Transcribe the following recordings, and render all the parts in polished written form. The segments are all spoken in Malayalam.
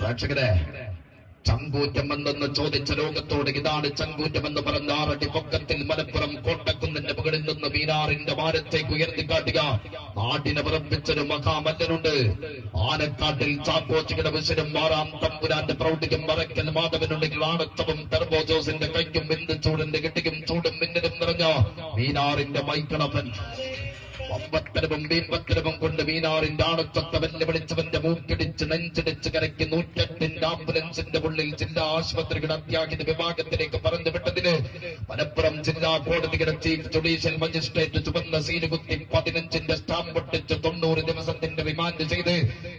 പ്രേക്ഷകരെ, ചങ്കൂറ്റം എന്തെന്ന് ചോദിച്ച ലോകത്തോട് ഇതാണ് ചങ്കൂറ്റം എന്ന് പറഞ്ഞ 6 അടി പൊക്കത്തിൽ മലപ്പുറം കോട്ടക്കുന്നിന്റെ മുകളിൽ നിന്ന് മീനാറിന്റെ ഭാരത്തേക്ക് ഉയർത്തിക്കാട്ടുക നാടിനെ വിറപ്പിച്ചൊരു മഹാമല്ലനുണ്ട്. ആനക്കാട്ടിൽ ചാക്കോച്ചിയുടെ വിശനും 6-ാം തമ്പുരാന്റെ പ്രൗഢിക്കും മറയ്ക്കൽ മാധവനുണ്ടെങ്കിൽ ആണത്തവും ടർബോ ജോസിന്റെ കൈക്കും എന്ത് ചൂടിന്റെ കിട്ടിക്കും ചൂടും മിന്നലും നിറഞ്ഞ മീനാറിന്റെ മൈക്കളപ്പൻ ഒമ്പത്തരവും ബീമ്പത്തരവും കൊണ്ട് മീനാറിന്റെ ആണത്വത്തെ വെല്ലുവിളിച്ചവന്റെ മൂക്കിടിച്ച് നെഞ്ചിടിച്ച് കരയ്ക്ക് 108 ആംബുലൻസിന്റെ ഉള്ളിൽ ജില്ലാ ആശുപത്രിയുടെ അത്യാഹിത വിഭാഗത്തിലേക്ക് പറഞ്ഞു വിട്ടതിന് മലപ്പുറം ജില്ലാ കോടതിയുടെ ചീഫ് ജുഡീഷ്യൽ മജിസ്ട്രേറ്റ് ചുവന്ന സീലുകുത്തി 15ന്റെ സ്റ്റാമ്പ് ഒട്ടിച്ച് 90 ദിവസത്തിന്റെ റിമാൻഡ് ചെയ്ത്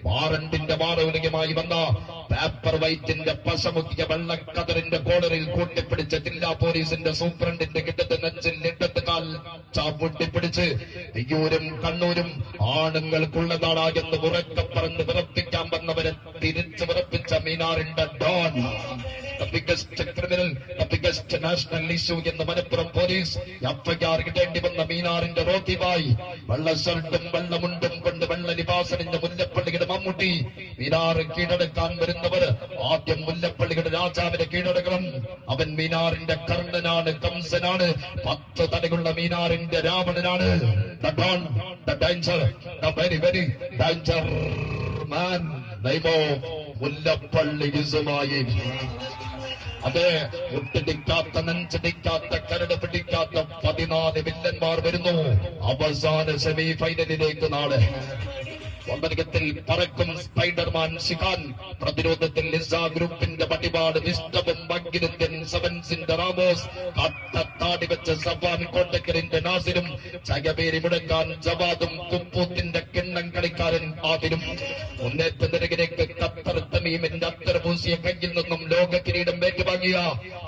വാറണ്ടിന്റെ വാറൂലികമായി വന്ന പേപ്പർ വൈറ്റിന്റെ പശമുക്കിയ വെള്ളക്കതറിന്റെ കോളറിൽ കൂട്ടിപ്പിടിച്ച ജില്ലാ പോലീസിന്റെ സൂപ്രണ്ടിന്റെ കിട്ടത്ത് നെഞ്ചിൽ ഇടത്ത് കാൽ ചാപ്പൊട്ടിപ്പിടിച്ച് വിയ്യൂരും കണ്ണൂരും ആണുങ്ങൾക്കുള്ളതാടാ എന്ന് ഉറക്കെ പറഞ്ഞ് വിറപ്പിക്കാൻ വന്നവരെ തിരിച്ചു വിറപ്പിച്ച മീനാറിന്റെ Don, the biggest criminal, the biggest national issue എന്ന് മലപ്പുറം പോലീസ് എഫ്ഐആർ ഇടേണ്ടി വന്ന മീനാറിന്റെ റോക്കിബായി വെള്ള ഷർട്ടും വെള്ളമുണ്ടും കൊണ്ട് വെള്ള ലിബാസണിന്റെ മുല്ലപ്പള്ളിയുടെ മമ്മൂട്ടി മീനാറ് കീഴടക്കാൻ വരുന്നവർ ആദ്യം മുല്ലപ്പള്ളിയുടെ രാജാവിനെ കീഴടക്കണം. അവൻ മീനാറിന്റെ കർണനാണ്, കംസനാണ്, 10 തലയുള്ള മീനാറിന്റെ രാവണനാണ്. The Don, the danger, the very very danger man, name of Mullappally ഇസുമായി. അതെ, ഒട്ടിടിക്കാത്ത നെഞ്ചടിക്കാത്ത കരട് പിടിക്കാത്ത 14 വില്ലന്മാർ വരുന്നു അവസാന സെമി ഫൈനലിലേക്ക് നാളെ. ഒമ്പരകത്തിൽ പറക്കും സ്പൈഡർമാൻ ഷിഖാൻ, പ്രതിരോധത്തിൽ ലിസ ഗ്രൂപ്പിന്റെ പട്ടിപാട് വിസ്റ്റവും ബഗ്ഗിരിന്ത്യൻ സെവൻസിന്റെ റാമോസ്, കട്ടത്താടി വെച്ച സഫാൻ കോട്ടക്കലിന്റെ നാസിരും, ചകപേരി മുടക്കാൻ ജവാദും കുപ്പൂത്തിന്റെ കിണ്ണം കളിക്കാരൻ ആദിലും, മുന്നേറ്റ നിരകിലേക്ക് ഖത്തർ തമീമിന്റെ അത്തരപൂസിയ കയ്യിൽ നിന്നും ലോക കിരീടം ഏറ്റുവാങ്ങിയ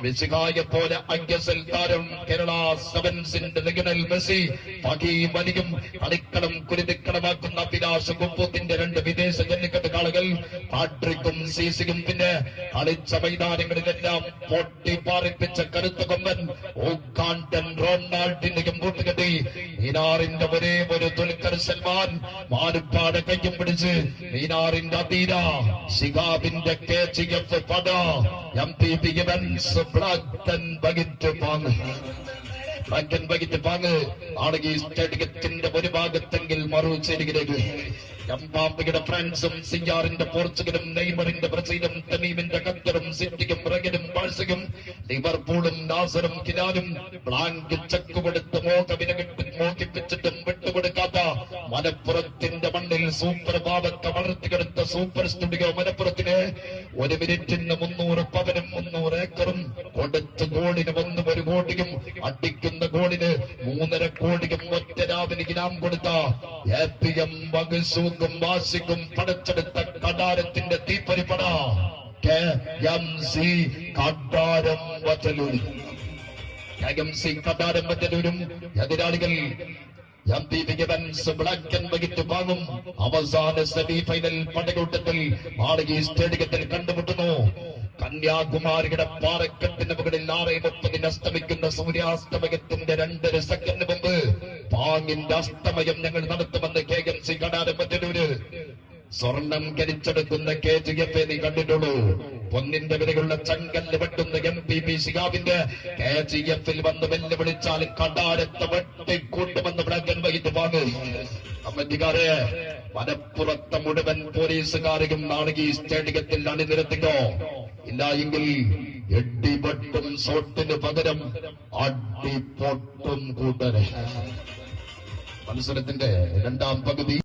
മെസ്സിയെ പോലെ ഐഎസ്എൽ താരം കേരള സെവൻസിന്റെ ലയണൽ മെസ്സി, ഫഹീം അലിയും കളിക്കളം കുരുതിക്കളമാക്കുന്ന അഭിലാഷ് കുപ്പൂത്തിന്റെ 2 വിദേശ ജല്ലിക്കെട്ട് കാളുകൾ പാട്രിക്കും സീസിയും, പിന്നെ കളിച്ച മൈതാനങ്ങളിലെല്ലാം പൊട്ടി പാറിപ്പിച്ച കരുത്ത കൊമ്പൻ ഓക്കാണ്ടൻ റൊണാൾഡിന്റെയും കൂട്ടുകെട്ടി മീനാറിന്റെ ഒരേ ഒരു ദുൽഖർ സൽമാൻ മാനുപ്പാട് കയ്യും പിടിച്ച് മീനാറിന്റെ അതീര ശിഖാബിന്റെ KGF പട MPP events black and white പാങ് ആണെങ്കിൽ സ്റ്റേഡിയത്തിന്റെ ഒരു ഭാഗത്തെങ്കിൽ മറുചേരിയിലേക്ക് എംബാപ്പയുടെ ഫ്രാൻസും സിയാറിന്റെ പോർച്ചുഗലും നെയ്മറിന്റെ ബ്രസീലും തമീമിന്റെ ഖത്തറും സിറ്റിയും റഗനും ബാഴ്സയും ലിവർപൂളും നാസറും കിലാനും ബ്ലാങ്ക് ചെക്ക് കൊടുത്ത് മോഹിപ്പിച്ചിട്ടും വിട്ടുകൊടുക്കാത്ത മലപ്പുറത്തിന്റെ മണ്ണിൽ സൂപ്പർ ഭാവത്തെ വളർത്തിക്കെടുത്ത സൂപ്പർ സ്റ്റുഡിയോ മലപ്പുറത്തിന് 1 മിനിറ്റിന് 300 പവനും 300 ഏക്കറും കൊടുത്ത് ഗോളിന് 1 കോടിയും അടിക്കുന്ന ഗോളിന് 3.5 കോടിയും ഒറ്റ രാവിലെ ഇനാം കൊടുത്ത APM വകസൂക്കും വാശിക്കും പടച്ചെടുത്ത കടാരത്തിന്റെ തീപ്പരിപ്പട KMC കടാരം വറ്റലൂരും എതിരാളികൾ MPP events black and white പാങ്ങും അവസാന സെമി ഫൈനൽ പടകൂട്ടത്തിൽ മാളകി സ്റ്റേഡിയത്തിൽ കണ്ടുമുട്ടുന്നു. കന്യാകുമാരിയുടെ പാറക്കെട്ടിന് മുകളിൽ 6:30 അസ്തമിക്കുന്ന സൂര്യാസ്തമയത്തിന്റെ 2 സെക്കൻഡ് മുമ്പ് പാങ്ങിന്റെ അസ്തമയം ഞങ്ങൾ നടത്തുമെന്ന് KMC കടാരം വറ്റലൂര്. സ്വർണം കരിച്ചെടുക്കുന്ന KGF നീ കണ്ടിട്ടുള്ളൂ. പൊന്നിന്റെ വിലയുള്ള ചങ്കല്ല് വെട്ടുന്ന MPP ശിഖാബിന്റെ KGF വന്ന് വെല്ലുവിളിച്ചാൽ കടാരത്തെ വെട്ടിക്കൂട്ടുമെന്ന് ബ്ലാക്ക് ആൻഡ് വൈറ്റ് പാങ്. കമ്മിറ്റിക്കാരെ, മലപ്പുറത്തെ മുഴുവൻ പോലീസുകാരെയും നാളെ സ്റ്റേഡിയത്തിൽ അണിനിരത്തിക്കോ. ഇല്ല എങ്കിൽ എട്ടിപൊട്ടും സോട്ടിന് പകരം അടിപൊട്ടും കൂട്ടരെ. മത്സരത്തിന്റെ 2ാം പകുതി